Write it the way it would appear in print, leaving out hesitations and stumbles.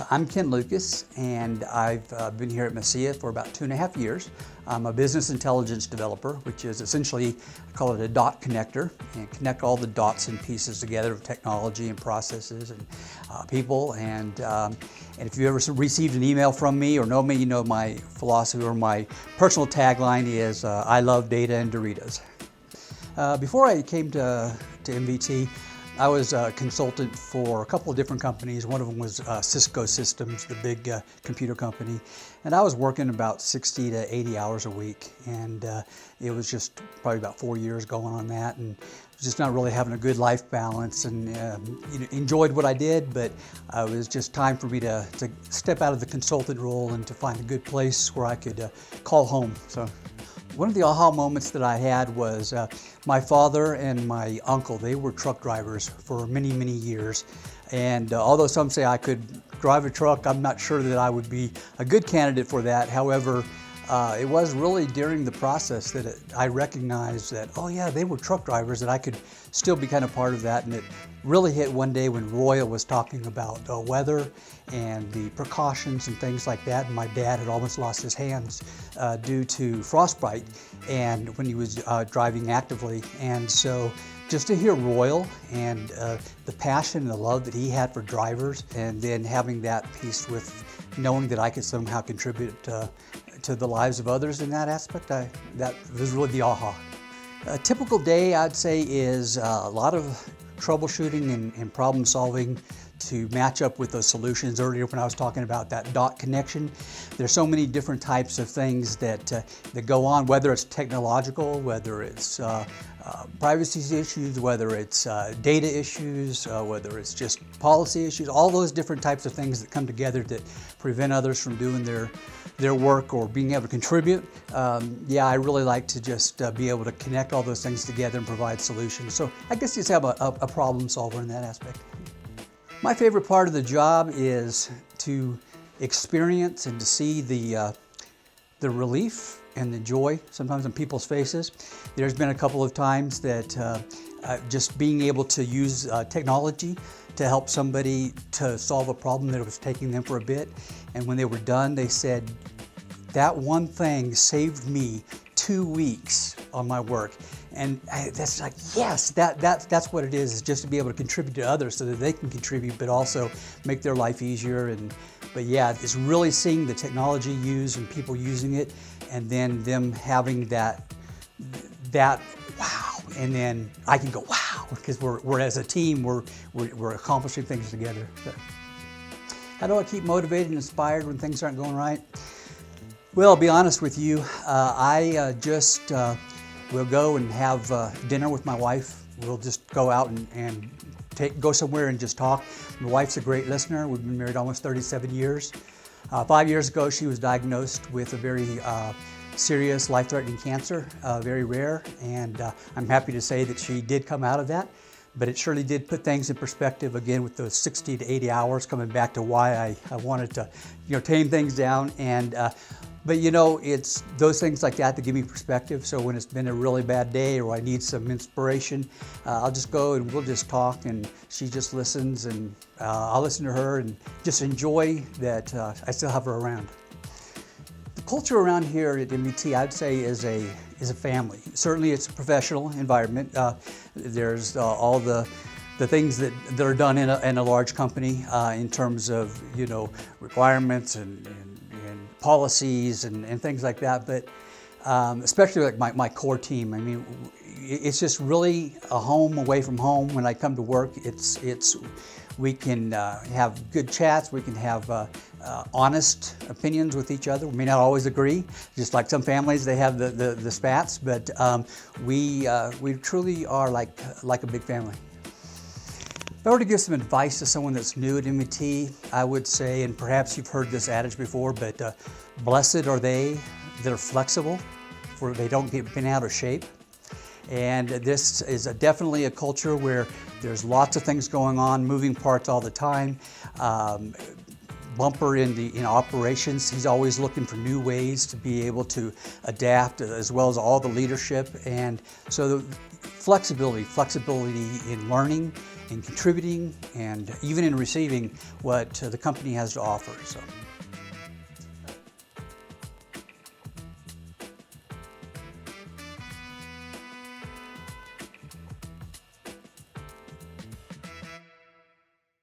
I'm Kenn Lucas, and I've been here at Messia for about 2.5 years. I'm a business intelligence developer, which is essentially, I call it a dot connector, and connect all the dots and pieces together of technology and processes and people. And if you ever received an email from me or know me, you know my philosophy or my personal tagline is, I love data and Doritos. Before I came to MVT, I was a consultant for a couple of different companies. One of them was Cisco Systems, the big computer company. And I was working about 60 to 80 hours a week. And it was just probably about 4 years going on that. And just not really having a good life balance, and enjoyed what I did, but it was just time for me to step out of the consultant role and to find a good place where I could call home. So one of the aha moments that I had was my father and my uncle. They were truck drivers for many, many years. And although some say I could drive a truck, I'm not sure that I would be a good candidate for that. However, it was really during the process that I recognized that, oh yeah, they were truck drivers, that I could still be kind of part of that. And it really hit one day when Royal was talking about weather and the precautions and things like that. And my dad had almost lost his hands due to frostbite, and when he was driving actively. And so just to hear Royal and the passion and the love that he had for drivers, and then having that piece with knowing that I could somehow contribute to the lives of others in that aspect, that was really the aha. A typical day, I'd say, is a lot of troubleshooting and problem solving to match up with those solutions. Earlier when I was talking about that dot connection, there's so many different types of things that go on, whether it's technological, whether it's privacy issues, whether it's data issues, whether it's just policy issues, all those different types of things that come together that prevent others from doing their work or being able to contribute. Yeah, I really like to just be able to connect all those things together and provide solutions. So I guess you just have a problem solver in that aspect. My favorite part of the job is to experience and to see the relief and the joy sometimes on people's faces. There's been a couple of times that just being able to use technology to help somebody to solve a problem that was taking them for a bit, and when they were done, they said, that one thing saved me 2 weeks on my work. And that's like, yes, that's what it is just to be able to contribute to others so that they can contribute, but also make their life easier. But yeah, it's really seeing the technology used and people using it, and then them having that wow, and then I can go wow, because we're as a team, we're accomplishing things together. So, how do I keep motivated and inspired when things aren't going right? Well, I'll be honest with you, I just will go and have dinner with my wife. We'll just go out and go somewhere and just talk. My wife's a great listener. We've been married almost 37 years. 5 years ago, she was diagnosed with a very serious, life-threatening cancer, very rare, and I'm happy to say that she did come out of that. But it surely did put things in perspective again with those 60 to 80 hours, coming back to why I wanted to, tame things down. But it's those things like that give me perspective. So when it's been a really bad day or I need some inspiration, I'll just go and we'll just talk, and she just listens, and I'll listen to her and just enjoy that I still have her around. The culture around here at MVT, I'd say, is a family. Certainly it's a professional environment. There's all the things that are done in a large company in terms of requirements and policies and things like that, but especially like my core team. I mean, it's just really a home away from home. When I come to work, we can have good chats, we can have honest opinions with each other. We may not always agree, just like some families, they have the spats, but we truly are like a big family. If I were to give some advice to someone that's new at MVT, I would say, and perhaps you've heard this adage before, but blessed are they that are flexible, for they don't get bent out of shape. And this is definitely a culture where there's lots of things going on, moving parts all the time. bumper in operations. He's always looking for new ways to be able to adapt, as well as all the leadership. And so flexibility in learning, in contributing, and even in receiving what the company has to offer. So.